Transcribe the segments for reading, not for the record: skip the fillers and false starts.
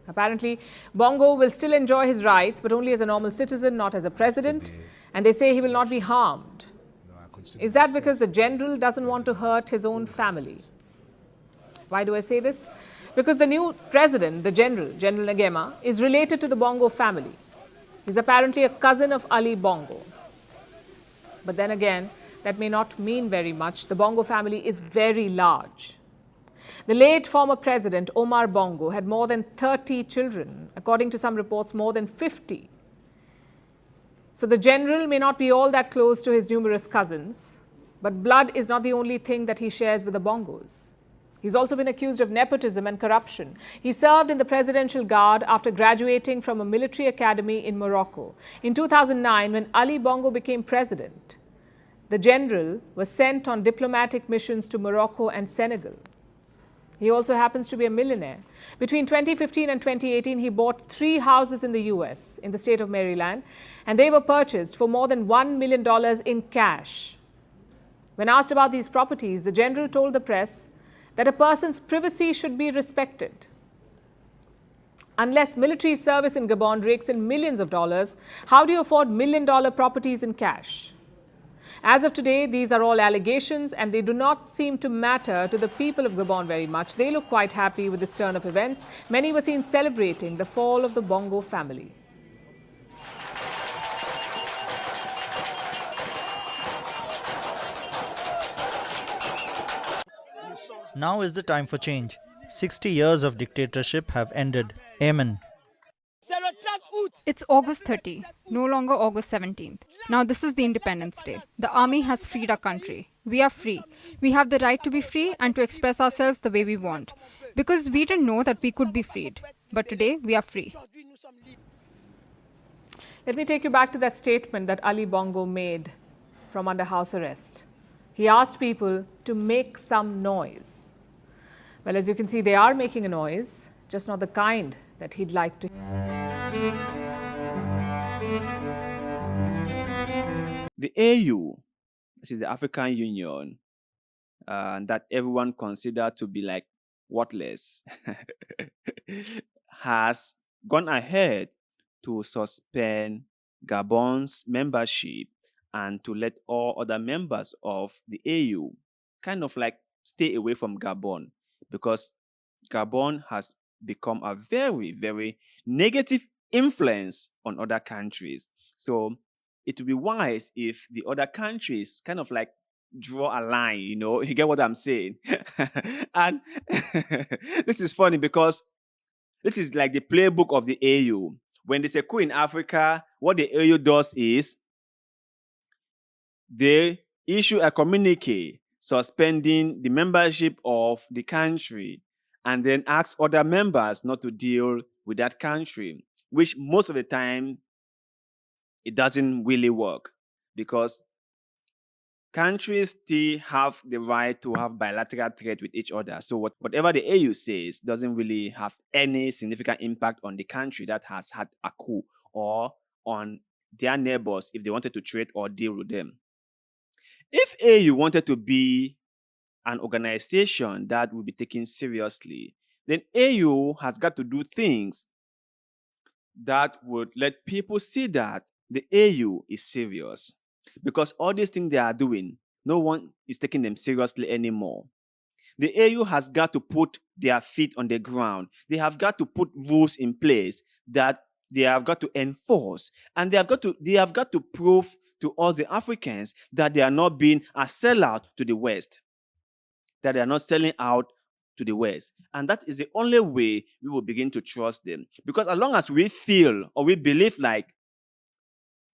Apparently, Bongo will still enjoy his rights, but only as a normal citizen, not as a president. And they say he will not be harmed. Is that because the general doesn't want to hurt his own family? Why do I say this? Because the new president, the General Ngema, is related to the Bongo family. He's apparently a cousin of Ali Bongo. But then again, that may not mean very much. The Bongo family is very large. The late former president, Omar Bongo, had more than 30 children. According to some reports, more than 50. So the general may not be all that close to his numerous cousins, but blood is not the only thing that he shares with the Bongos. He's also been accused of nepotism and corruption. He served in the Presidential Guard after graduating from a military academy in Morocco. In 2009, when Ali Bongo became president, the general was sent on diplomatic missions to Morocco and Senegal. He also happens to be a millionaire. Between 2015 and 2018, he bought 3 houses in the US, in the state of Maryland, and they were purchased for more than $1 million in cash. When asked about these properties, the general told the press that a person's privacy should be respected. Unless military service in Gabon rakes in millions of dollars, how do you afford million-dollar properties in cash? As of today, these are all allegations and they do not seem to matter to the people of Gabon very much. They look quite happy with this turn of events. Many were seen celebrating the fall of the Bongo family. Now is the time for change. 60 years of dictatorship have ended. Amen. It's August 30, no longer August 17th. Now this is the Independence Day. The army has freed our country. We are free. We have the right to be free and to express ourselves the way we want. Because we didn't know that we could be freed. But today we are free. Let me take you back to that statement that Ali Bongo made from under house arrest. He asked people to make some noise. Well, as you can see, they are making a noise, just not the kind that he'd like to. The AU, this is the African Union, that everyone considered to be like worthless, has gone ahead to suspend Gabon's membership and to let all other members of the AU kind of like stay away from Gabon, because Gabon has become a very, very negative influence on other countries. So it would be wise if the other countries kind of like draw a line, you get what I'm saying? And this is funny because this is like the playbook of the AU. When there's a coup in Africa, what the AU does is they issue a communique suspending the membership of the country and then ask other members not to deal with that country, which most of the time it doesn't really work because countries still have the right to have bilateral trade with each other. So whatever the AU says doesn't really have any significant impact on the country that has had a coup or on their neighbors if they wanted to trade or deal with them. If AU wanted to be an organization that will be taken seriously, then AU has got to do things that would let people see that the AU is serious. Because all these things they are doing, no one is taking them seriously anymore. The AU has got to put their feet on the ground. They have got to put rules in place that they have got to enforce. And they have got to prove to all the Africans that they are not being a sellout to the West. That they are not selling out to the West. And that is the only way we will begin to trust them. Because as long as we feel or we believe like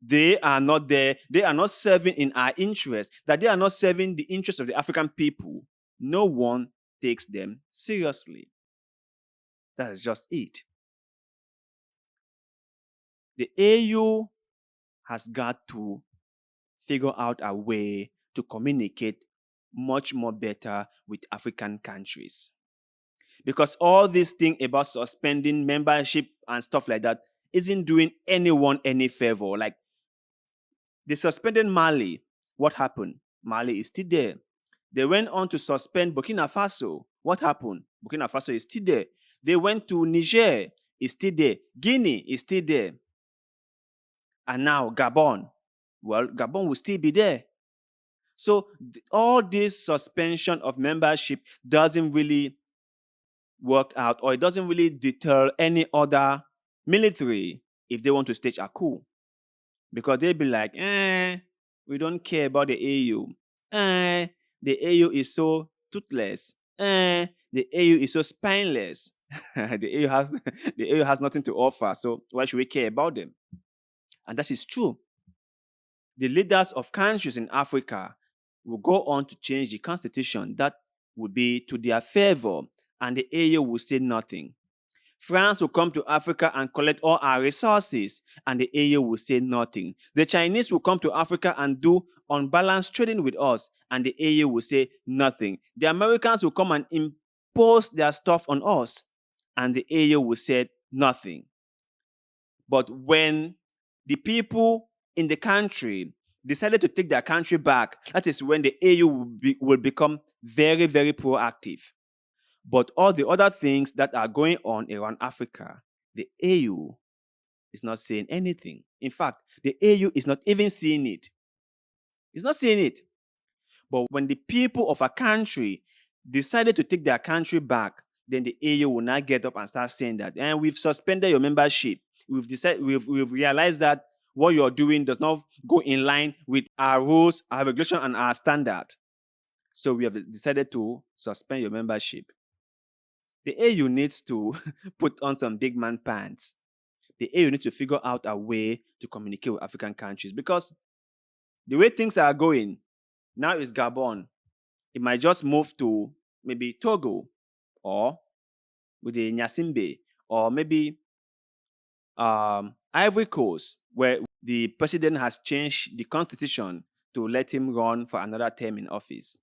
they are not there, they are not serving in our interest, that they are not serving the interest of the African people, no one takes them seriously. That is just it. The AU has got to figure out a way to communicate much more better with African countries. Because all this thing about suspending membership and stuff like that isn't doing anyone any favor. Like, they suspended Mali. What happened? Mali is still there. They went on to suspend Burkina Faso. What happened? Burkina Faso is still there. They went to Niger. is still there. Guinea is still there. And now Gabon. Well, Gabon will still be there. So all this suspension of membership doesn't really work out, or it doesn't really deter any other military if they want to stage a coup. Because they'll be like, we don't care about the AU. The AU is so toothless. The AU is so spineless. The AU has nothing to offer. So why should we care about them? And that is true. The leaders of countries in Africa will go on to change the constitution that would be to their favor, and the AU will say nothing. France will come to Africa and collect all our resources, and the AU will say nothing. The Chinese will come to Africa and do unbalanced trading with us, and the AU will say nothing. The Americans will come and impose their stuff on us, and the AU will say nothing. But when the people in the country decided to take their country back, that is when the AU will become very, very proactive. But all the other things that are going on around Africa, the AU is not saying anything. In fact, the AU is not even seeing it. It's not seeing it. But when the people of a country decided to take their country back, then the AU will now get up and start saying that, and we've suspended your membership. We've realized that what you're doing does not go in line with our rules, our regulation, and our standard. So we have decided to suspend your membership. The AU needs to put on some big man pants. The AU needs to figure out a way to communicate with African countries, because the way things are going, now is Gabon. It might just move to maybe Togo, or with the Nyasimbe, or maybe Ivory Coast, where the president has changed the constitution to let him run for another term in office.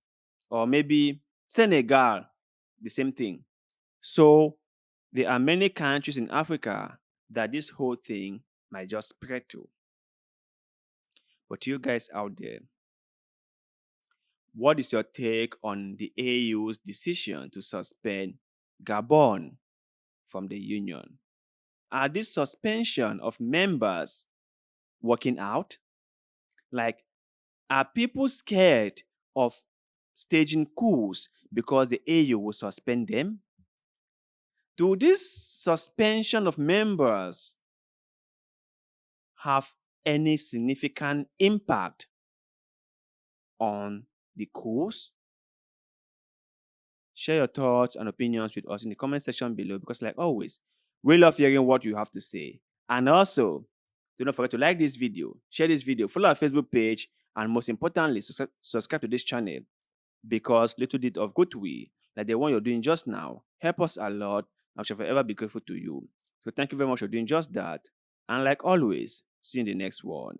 Or maybe Senegal, the same thing. So there are many countries in Africa that this whole thing might just spread to. But you guys out there, what is your take on the AU's decision to suspend Gabon from the Union? Are this suspension of members working out? Like, are people scared of staging coups because the AU will suspend them? Do this suspension of members have any significant impact on the course? Share your thoughts and opinions with us in the comment section below, because like always, we love hearing what you have to say. And also, do not forget to like this video, share this video, follow our Facebook page, and most importantly, subscribe to this channel, because little bit of good will, like the one you're doing just now, help us a lot, and we shall forever be grateful to you. So thank you very much for doing just that. And like always, see you in the next one.